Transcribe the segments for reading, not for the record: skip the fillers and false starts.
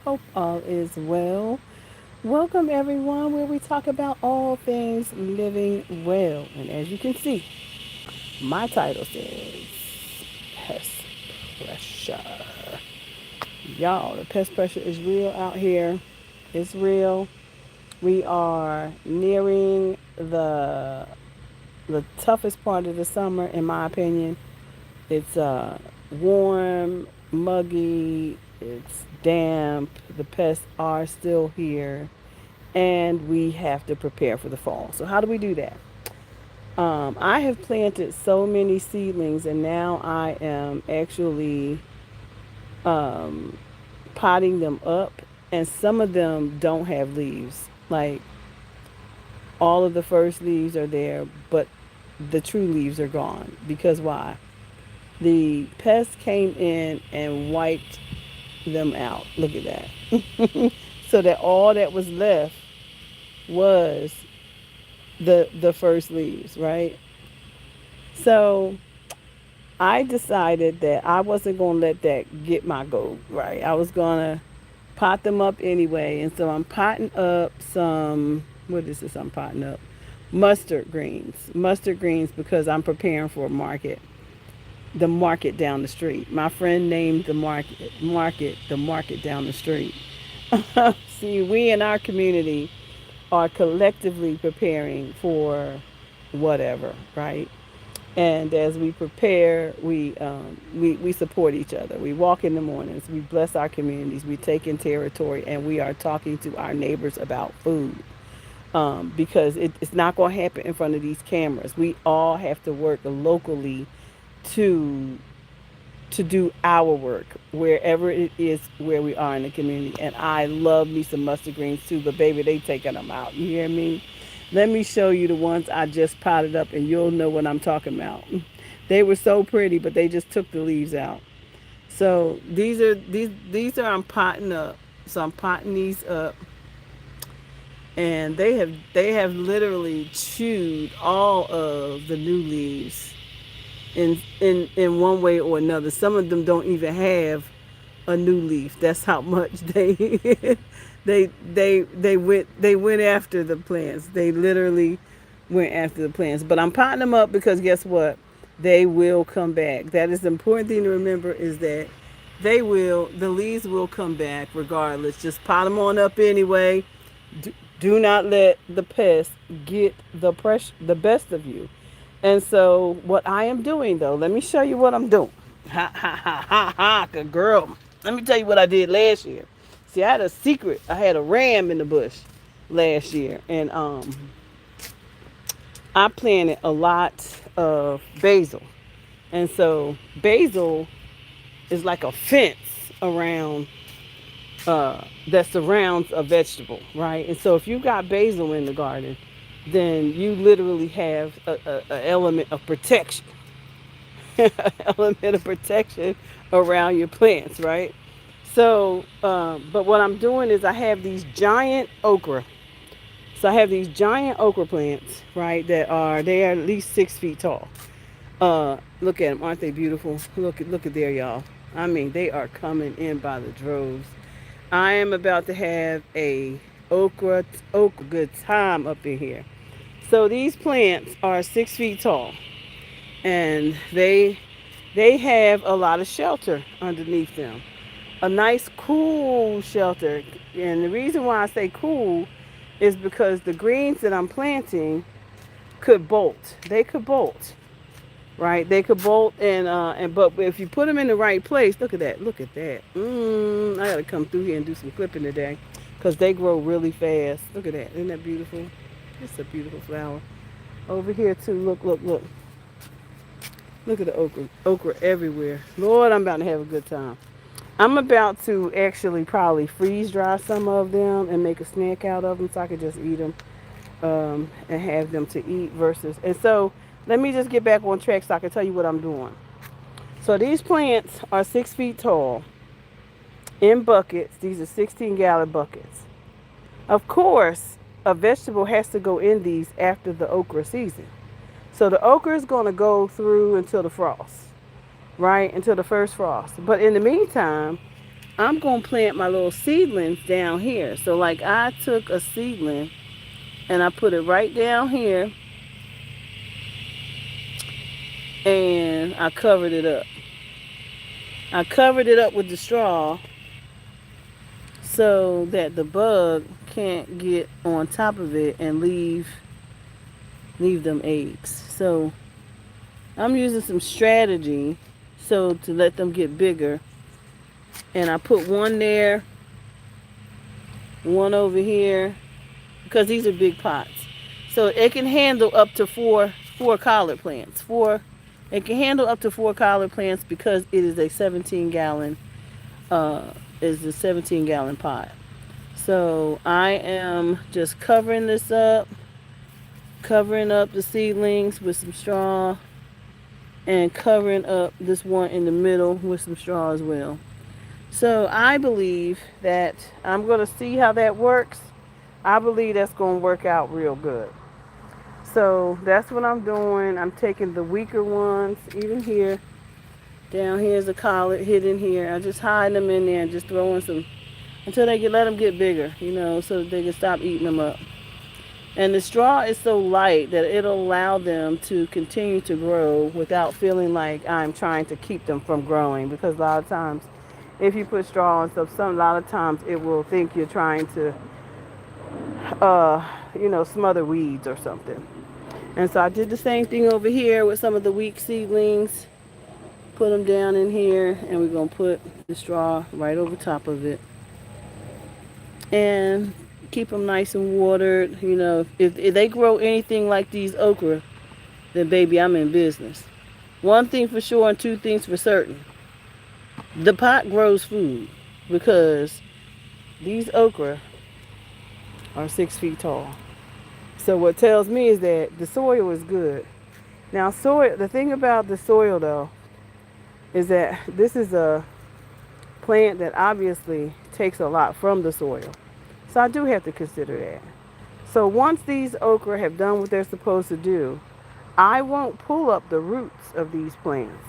Hope all is well. Welcome, everyone, where we talk about all things living well. And as you can see, my title says Pest Pressure. Y'all, the pest pressure is real out here. It's real. We are nearing the toughest part of the summer, in my opinion. It's warm, muggy, it's damp. The pests are still here, and we have to prepare for the fall. So, how do we do that? I have planted so many seedlings, and now I am actually um, potting them up, and some of them don't have leaves. Like all of the first leaves are there, but the true leaves are gone. Because why? The pests came in and wiped them out. Look at that. So that all that was left was the first leaves, right? So I decided that I wasn't going to let that get my goat, right? I was going to pot them up anyway. And so I'm potting up some, what is this I'm potting up? Mustard greens. Mustard greens because I'm preparing for a market. The market down the street. My friend named the market down the street. See, we in our community are collectively preparing for whatever, right? And as we prepare, we support each other. We walk in the mornings. We bless our communities. We take in territory, and we are talking to our neighbors about food. Because it's not going to happen in front of these cameras. We all have to work locally to to do our work wherever it is where we are in the community. And I love me some mustard greens too, but baby, they taking them out. You hear me? Let me show you the ones I just potted up, and you'll know what I'm talking about. They were so pretty, but they just took the leaves out. So these are I'm potting up. So I'm potting these up, and they have literally chewed all of the new leaves in one way or another. Some of them don't even have a new leaf. That's how much they they went after the plants. They literally went after the plants. But I'm potting them up because guess what? They will come back. That is the important thing to remember is that the leaves will come back regardless. Just pot them on up anyway. Do not let the pest get the best of you. And so what I am doing though, let me show you what I'm doing. Ha ha ha ha ha, good girl. Let me tell you what I did last year. See, I had a secret. I had a ram in the bush last year, and I planted a lot of basil. And so basil is like a fence around that surrounds a vegetable, right? And so if you got basil in the garden, then you literally have a element of protection, element of protection around your plants, right? So, but what I'm doing is I have these giant okra. So I have these giant okra plants, right? They are at least 6 feet tall. Look at them, aren't they beautiful? Look at there, y'all. I mean, they are coming in by the droves. I am about to have a okra good time up in here. So these plants are 6 feet tall, and they have a lot of shelter underneath them. A nice cool shelter. And the reason why I say cool is because the greens that I'm planting could bolt. They could bolt, right? They could bolt, and but if you put them in the right place, look at that. Look at that. I gotta come through here and do some clipping today, cause they grow really fast. Look at that. Isn't that beautiful? It's a beautiful flower. Over here too. Look. Look at the okra. Okra everywhere. Lord, I'm about to have a good time. I'm about to actually probably freeze dry some of them and make a snack out of them so I can just eat them, and have them to eat versus. And so let me just get back on track so I can tell you what I'm doing. So these plants are 6 feet tall in buckets. These are 16-gallon buckets. Of course, a vegetable has to go in these after the okra season. So the okra is going to go through until the frost, right? Until the first frost. But in the meantime, I'm going to plant my little seedlings down here. So like I took a seedling and I put it right down here and I covered it up. I covered it up with the straw so that the bug can't get on top of it and leave them eggs. So I'm using some strategy so to let them get bigger. And I put one there, one over here, because these are big pots. So it can handle up to four collard plants. It can handle up to four collard plants because it is a 17-gallon is a 17-gallon pot. So I am just covering this up, covering up the seedlings with some straw, and covering up this one in the middle with some straw as well. So I believe that I'm going to see how that works. I believe that's going to work out real good. So that's what I'm doing. I'm taking the weaker ones, even here. Down here is a collet hidden here. I just hide them in there and just throw in some until let them get bigger, so that they can stop eating them up. And the straw is so light that it'll allow them to continue to grow without feeling like I'm trying to keep them from growing. Because a lot of times, if you put straw on stuff, a lot of times it will think you're trying to, smother weeds or something. And so I did the same thing over here with some of the weak seedlings. Put them down in here, and we're going to put the straw right over top of it. And keep them nice and watered. If they grow anything like these okra, then baby, I'm in business. One thing for sure and two things for certain. The pot grows food because these okra are 6 feet tall. So what tells me is that the soil is good. Now, the thing about the soil though is that this is a plant that obviously takes a lot from the soil. So I do have to consider that. So once these okra have done what they're supposed to do, I won't pull up the roots of these plants.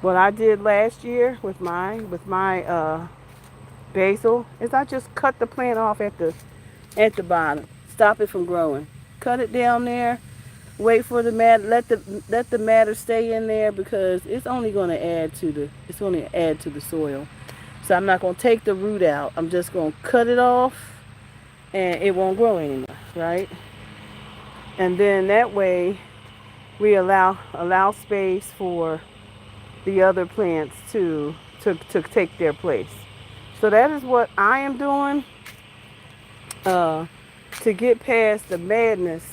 What I did last year with my basil is I just cut the plant off at the bottom, stop it from growing, cut it down there, wait for the matter, let the matter stay in there because it's only going to add to the soil. So I'm not going to take the root out. I'm just going to cut it off, and it won't grow anymore, right? And then that way, we allow space for the other plants to take their place. So that is what I am doing to get past the madness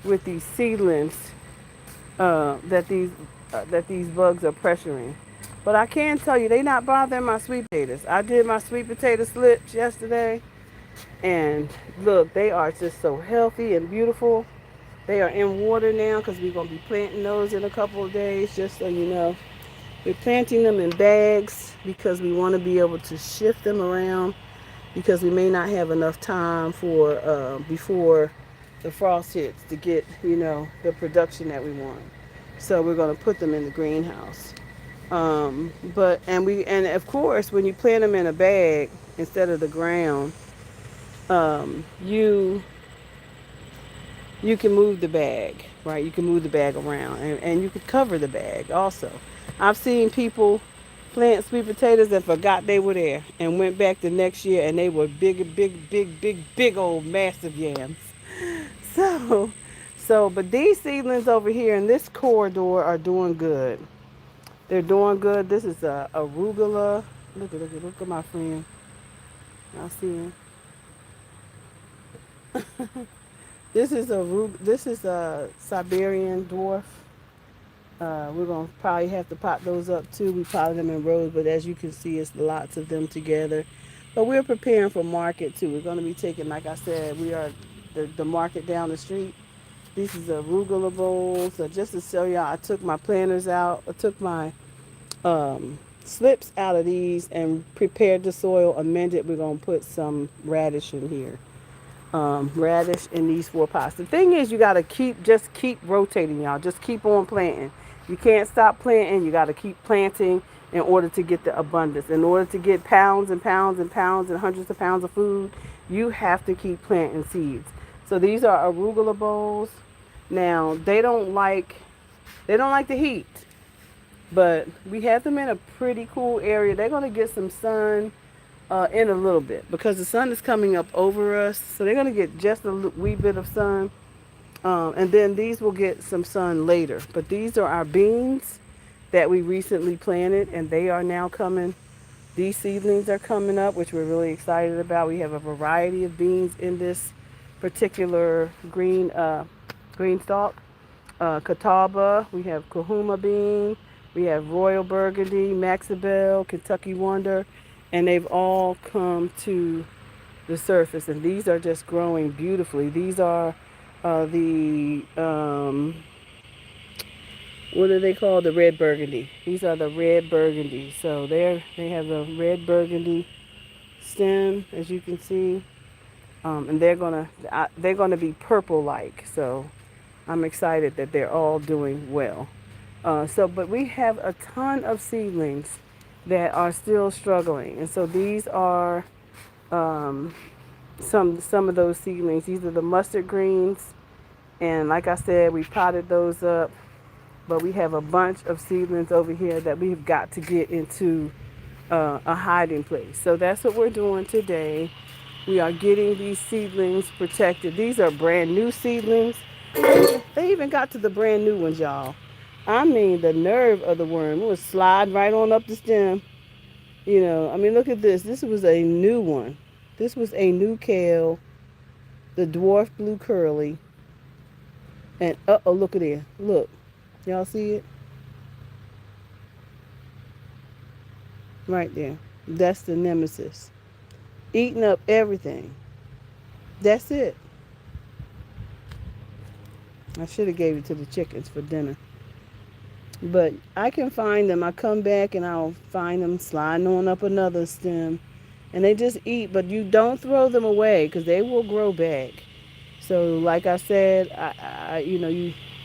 with these seedlings that these bugs are pressuring. But I can tell you, they're not bothering my sweet potatoes. I did my sweet potato slips yesterday, and look, they are just so healthy and beautiful. They are in water now because we're going to be planting those in a couple of days, just so you know. We're planting them in bags because we want to be able to shift them around because we may not have enough time for before the frost hits to get, the production that we want. So we're going to put them in the greenhouse. And of course, when you plant them in a bag instead of the ground, you can move the bag, right? You can move the bag around, and you can cover the bag also. I've seen people plant sweet potatoes and forgot they were there and went back the next year and they were big old massive yams. But these seedlings over here in this corridor are doing good. They're doing good. This is a arugula. Look at my friend. I see him. This is a Siberian dwarf. We're going to probably have to pot those up too. We potted them in rows, but as you can see, it's lots of them together. But we're preparing for market too. We're going to be taking, like I said, we are the market down the street. This is arugula bowls. So just to show y'all, I took my planters out. I took my slips out of these and prepared the soil, amended. We're going to put some radish in here. Radish in these 4 pots. The thing is, you got to keep rotating, y'all. Just keep on planting. You can't stop planting. You got to keep planting in order to get the abundance. In order to get pounds and pounds and pounds and hundreds of pounds of food, you have to keep planting seeds. So these are arugula bowls. Now they don't like the heat, but we have them in a pretty cool area. They're gonna get some sun in a little bit because the sun is coming up over us, so they're gonna get just a wee bit of sun. And then these will get some sun later. But these are our beans that we recently planted, and they are now coming. These seedlings are coming up, which we're really excited about. We have a variety of beans in this particular green stalk. Catawba, we have Kahuma bean, we have Royal Burgundy, Maxibel, Kentucky Wonder, and they've all come to the surface, and these are just growing beautifully. These are the what do they call the red burgundy? These are the red burgundy. So they have the red burgundy stem, as you can see, and they're gonna be purple like. So I'm excited that they're all doing well. But we have a ton of seedlings that are still struggling, and so these are um, some of those seedlings. These are the mustard greens, and like I said, we potted those up. But we have a bunch of seedlings over here that we've got to get into a hiding place. So that's what we're doing today. We are getting these seedlings protected. These are brand new seedlings. They even got to the brand new ones, y'all. I mean, the nerve of the worm. It was sliding right on up the stem. I mean, look at this. This was a new one. This was a new kale, the dwarf blue curly. And uh-oh, look at there. Look. Y'all see it? Right there. That's the nemesis. Eating up everything. That's it. I should have gave it to the chickens for dinner. But I can find them. I come back and I'll find them sliding on up another stem. And they just eat, but you don't throw them away because they will grow back. So like I said,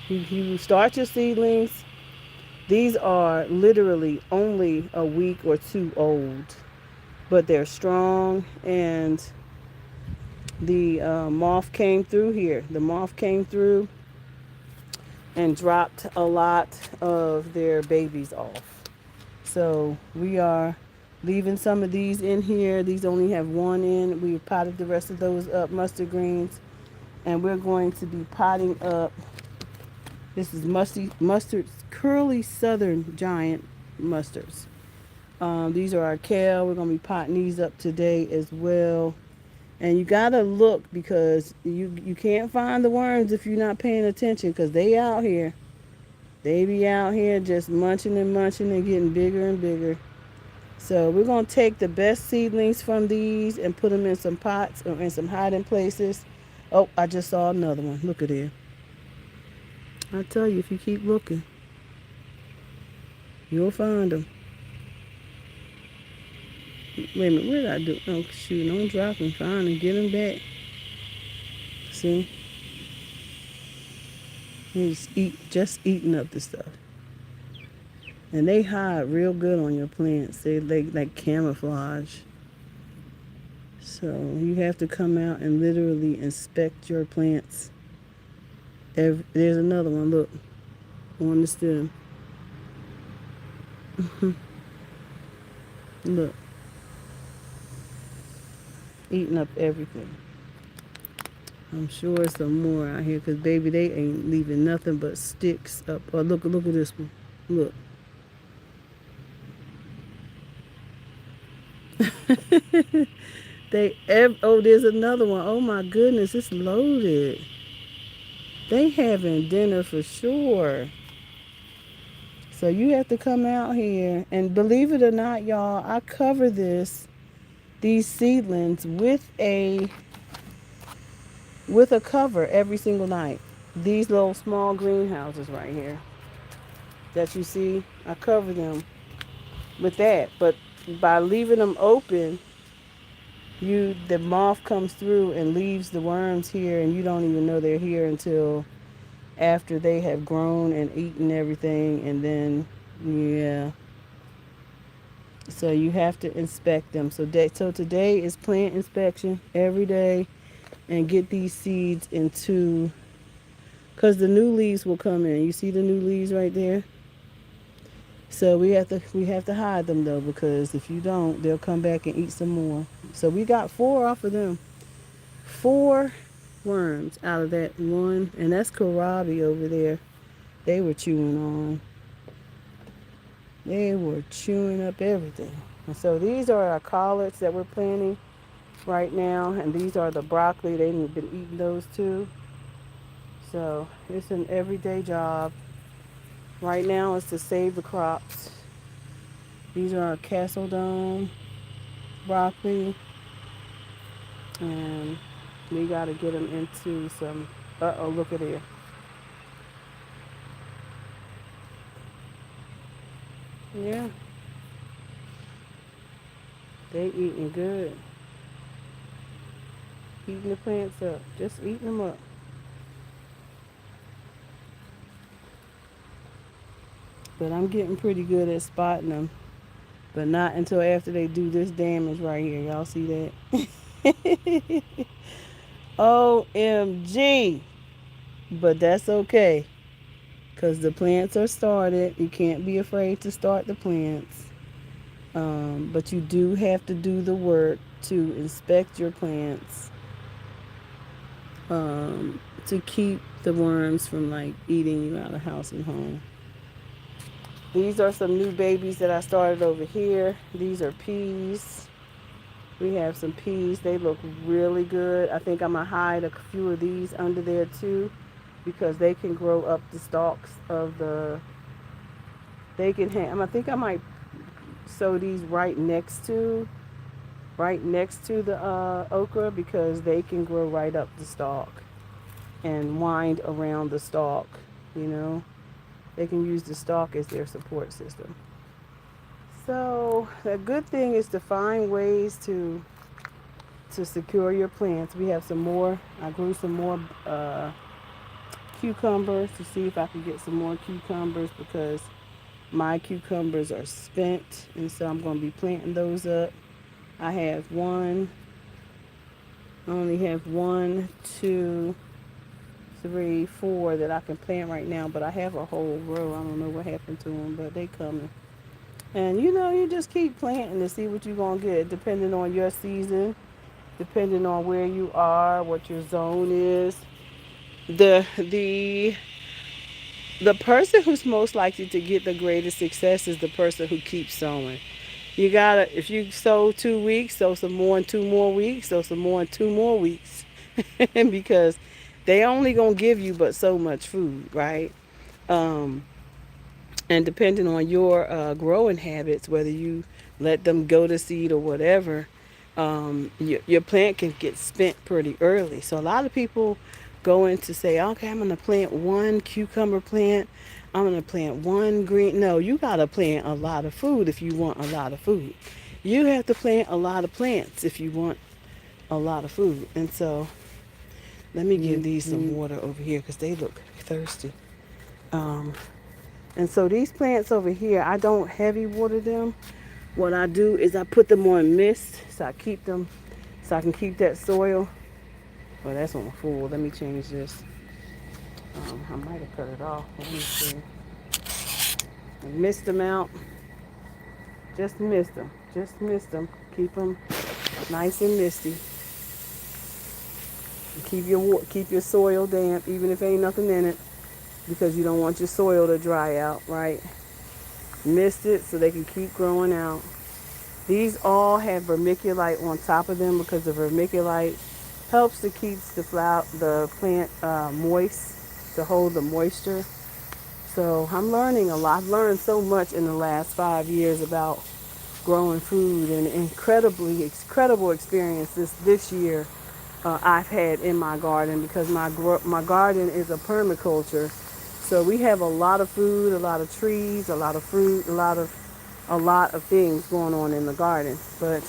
you start your seedlings. These are literally only a week or two old, but they're strong. And the moth came through here. The moth came through and dropped a lot of their babies off. So we are leaving some of these in here. These only have one in. We potted the rest of those up, mustard greens. And we're going to be potting up. This is mustard, curly southern giant mustards. These are our kale. We're going to be potting these up today as well. And you got to look because you can't find the worms if you're not paying attention because they out here. They be out here just munching and munching and getting bigger and bigger. So we're going to take the best seedlings from these and put them in some pots or in some hiding places. Oh, I just saw another one. Look at here. I tell you, if you keep looking, you'll find them. Wait a minute, what did I do? Oh, shoot, don't drop them. Find them, get them back. See? He's just eating up the stuff. And they hide real good on your plants. They like camouflage. So you have to come out and literally inspect your plants. There's another one, look, on the stem. Look. Eating up everything. I'm sure some more out here because, baby, they ain't leaving nothing but sticks up. Oh, look at this one. Look. There's another one. Oh, my goodness, it's loaded. They having dinner for sure. So you have to come out here. And believe it or not, y'all, I cover these seedlings with a cover every single night. These little small greenhouses right here that you see, I cover them with that. But by leaving them open, the moth comes through and leaves the worms here, and you don't even know they're here until after they have grown and eaten everything. And then, yeah, So you have to inspect them. So today is plant inspection every day, and get these seeds into, because the new leaves will come in. You see the new leaves right there. So we have to hide them though, because if you don't, they'll come back and eat some more. So we got 4 off of them. 4 worms out of that one, and that's kohlrabi over there. They were chewing on. They were chewing up everything. And so these are our collards that we're planting right now, and these are the broccoli. They've been eating those too. So it's an everyday job. Right now is to save the crops. These are our castle dome broccoli, and we got to get them into some. Uh-oh, look at here. Yeah, they eating good. Eating the plants up. Just eating them up. But I'm getting pretty good at spotting them. But not until after they do this damage right here. Y'all see that? OMG. But that's okay. Because the plants are started. You can't be afraid to start the plants. But you do have to do the work to inspect your plants, to keep the worms from like eating you out of house and home. These are some new babies that I started over here. These are peas. We have some peas. They look really good. I think I'm going to hide a few of these under there too, because they can grow up the stalks of the, they can have, I think I might sow these right next to the okra, because they can grow right up the stalk and wind around the stalk, you know. They can use the stalk as their support system. So a good thing is to find ways to secure your plants. We have some more. I grew some more cucumbers to see if I can get some more cucumbers, because my cucumbers are spent, and so I'm going to be planting those up. I have one. I only have 1, 2, 3, 4 that I can plant right now, but I have a whole row. I don't know what happened to them, but they coming. And you just keep planting to see what you're gonna get, depending on your season, depending on where you are, what your zone is. The the person who's most likely to get the greatest success is the person who keeps sowing. You gotta, if you sow 2 weeks, sow some more in 2 more weeks, sow some more in 2 more weeks, because they only gonna give you but so much food, right? Um, and depending on your growing habits, whether you let them go to seed or whatever, your plant can get spent pretty early. So a lot of people go in to say, okay, I'm going to plant one cucumber plant, I'm going to plant one green. No, you got to plant a lot of food if you want a lot of food. You have to plant a lot of plants if you want a lot of food. And so let me give these some water over here, because they look thirsty. Um, and so these plants over here, I don't heavy water them. What I do is I put them on mist, so I keep them, so I can keep that soil. Well, that's on full. Let me change this. I might have cut it off. Let me see. I mist them out. Just mist them. Just mist them. Keep them nice and misty. And keep your soil damp, even if ain't nothing in it, because you don't want your soil to dry out, right? Mist it so they can keep growing out. These all have vermiculite on top of them, because the vermiculite helps to keep the plant moist, to hold the moisture. So I'm learning a lot. I've learned so much in the last 5 years about growing food, and incredible experiences this year I've had in my garden, because my garden is a permaculture. So we have a lot of food, a lot of trees, a lot of fruit, a lot of things going on in the garden. But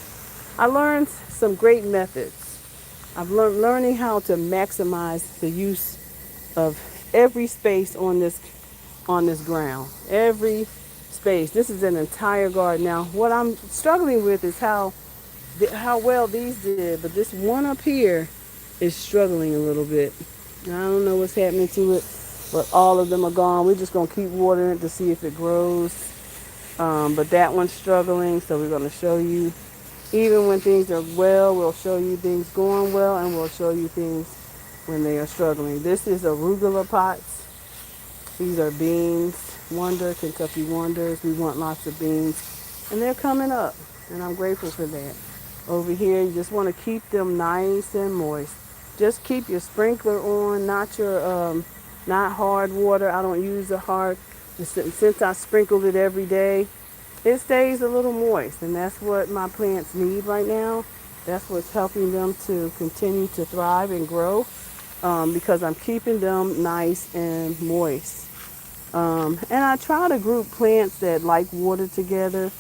I learned some great methods. I've learning how to maximize the use of every space on this ground. Every space. This is an entire garden. Now, what I'm struggling with is how well these did, but this one up here is struggling a little bit. I don't know what's happening to it, but all of them are gone. We're just gonna keep watering it to see if it grows. But that one's struggling, so we're gonna show you. Even when things are well, we'll show you things going well, and we'll show you things when they are struggling. This is arugula pots. These are beans, Kentucky Wonders. We want lots of beans, and they're coming up, and I'm grateful for that. Over here, you just want to keep them nice and moist. Just keep your sprinkler on, not hard water. I don't use the hard. Since I sprinkled it every day, it stays a little moist, and that's what my plants need right now. That's what's helping them to continue to thrive and grow, because I'm keeping them nice and moist. And I try to group plants that like water together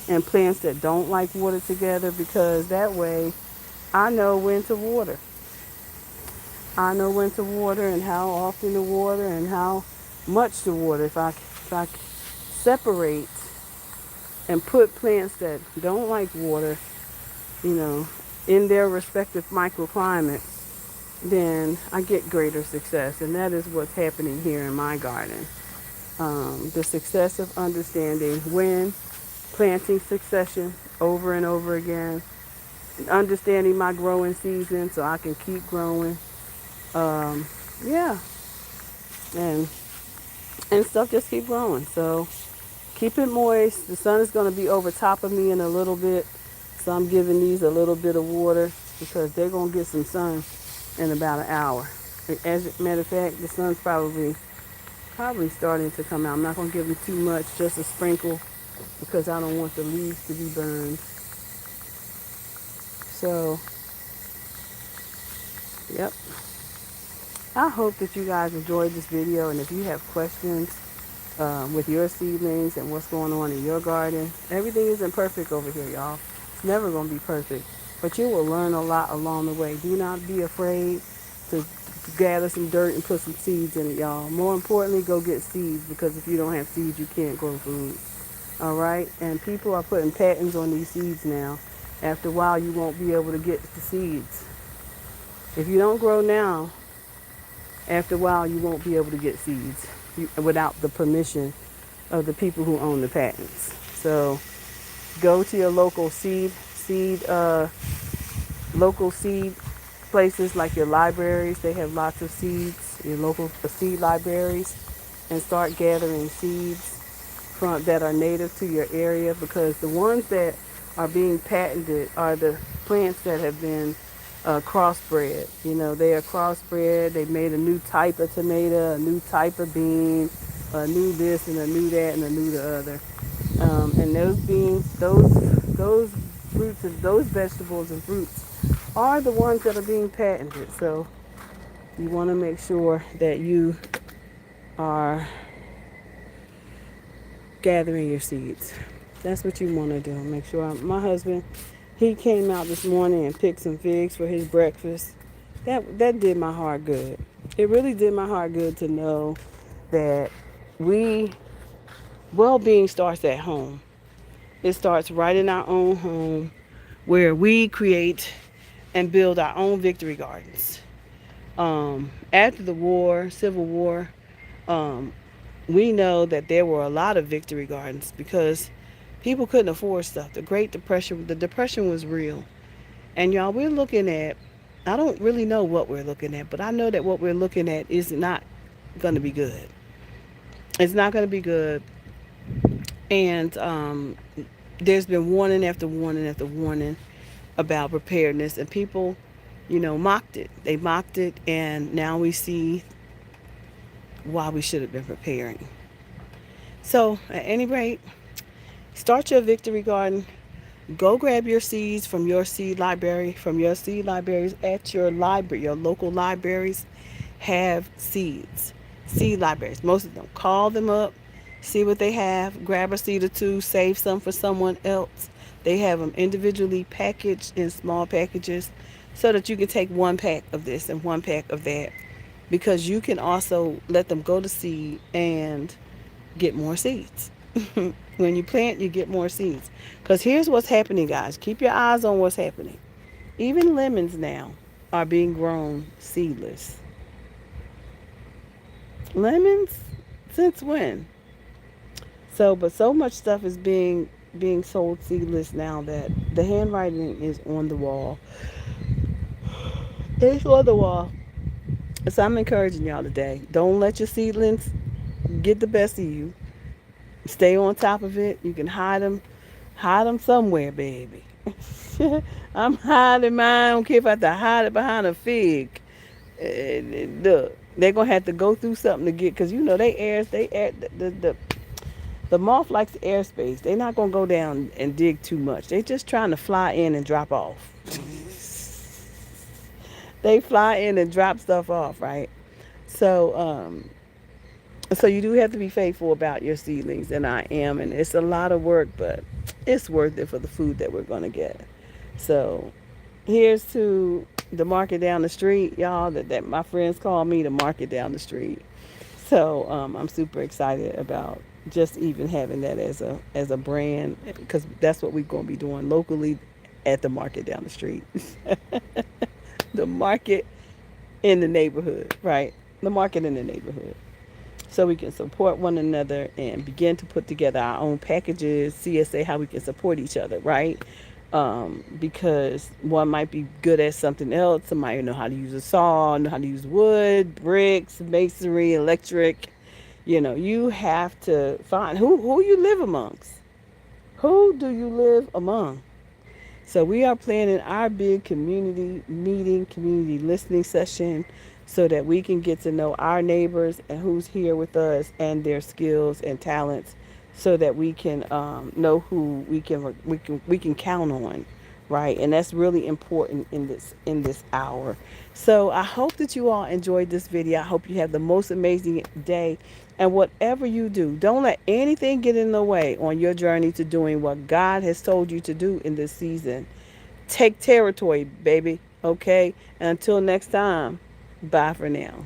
and plants that don't like water together, because that way I know when to water. I know when to water and how often to water and how much to water. If I separate and put plants that don't like water, you know, in their respective microclimate, then I get greater success. And that is what's happening here in my garden. The success of understanding when planting succession over and over again, and understanding my growing season so I can keep growing. Yeah, and stuff just keep growing. So keep it moist. The sun is going to be over top of me in a little bit, so I'm giving these a little bit of water because they're going to get some sun in about an hour. As a matter of fact, the sun's probably starting to come out. I'm not going to give them too much, just a sprinkle, because I don't want the leaves to be burned. So, yep. I hope that you guys enjoyed this video, and if you have questions with your seedlings and what's going on in your garden, everything isn't perfect over here, y'all. It's never going to be perfect, but you will learn a lot along the way. Do not be afraid to gather some dirt and put some seeds in it, y'all. More importantly, go get seeds, because if you don't have seeds, you can't grow food. All right? And people are putting patents on these seeds now. After a while, you won't be able to get the seeds. If you don't grow now, after a while, you won't be able to get seeds without the permission of the people who own the patents. So go to your local local seed places like your libraries. They have lots of seeds, your local seed libraries, and start gathering seeds that are native to your area, because the ones that are being patented are the plants that have been crossbred. You know, they are crossbred. They made a new type of tomato, a new type of bean, a new this and a new that and a new the other. And those beans, those fruits, and those vegetables and fruits are the ones that are being patented. So you want to make sure that you are gathering your seeds. That's what you want to do. Make sure. My husband, he came out this morning and picked some figs for his breakfast. That did my heart good. It really did my heart good to know that well-being starts at home. It starts right in our own home, where we create and build our own victory gardens. After the war, Civil War, we know that there were a lot of victory gardens because people couldn't afford stuff. The Depression was real. And y'all, I don't really know what we're looking at, but I know that what we're looking at is not going to be good. It's not going to be good. And there's been warning after warning after warning about preparedness, and people, mocked it. They mocked it, and now we see why we should have been preparing. So, at any rate, start your victory garden. Go grab your seeds from your seed library, at your library. Your local libraries have seed libraries. Most of them. Call them up, see what they have, grab a seed or two, save some for someone else. They have them individually packaged in small packages so that you can take one pack of this and one pack of that, because you can also let them go to seed and get more seeds. When you plant, you get more seeds. Because here's what's happening, guys. Keep your eyes on what's happening. Even lemons now are being grown seedless. Lemons? Since when? But so much stuff is being sold seedless now that the handwriting is on the wall. It's on the wall. So I'm encouraging y'all today. Don't let your seedlings get the best of you. Stay on top of it. You can hide them somewhere, baby. I'm hiding mine. I don't care if I have to hide it behind a fig. Look, they're gonna have to go through something to get, cause you know they air the moth likes airspace. They're not gonna go down and dig too much. They just trying to fly in and drop off. They fly in and drop stuff off, right? So so you do have to be faithful about your seedlings, and I am, and it's a lot of work, but it's worth it for the food that we're gonna get. So here's to the market down the street, y'all. That my friends call me the market down the street. So I'm super excited about just even having that as a brand, because that's what we're gonna be doing locally at the market down the street. The market in the neighborhood, right? The market in the neighborhood. So we can support one another and begin to put together our own packages, CSA, how we can support each other, right? Because one might be good at something else. Somebody know how to use a saw, know how to use wood, bricks, masonry, electric. You have to find who you live amongst. Who do you live among? So we are planning our big community meeting, community listening session, so that we can get to know our neighbors and who's here with us and their skills and talents, so that we can know who we can count on, right? And that's really important in this hour. So I hope that you all enjoyed this video. I hope you have the most amazing day. And whatever you do, don't let anything get in the way on your journey to doing what God has told you to do in this season. Take territory, baby. Okay? And until next time, bye for now.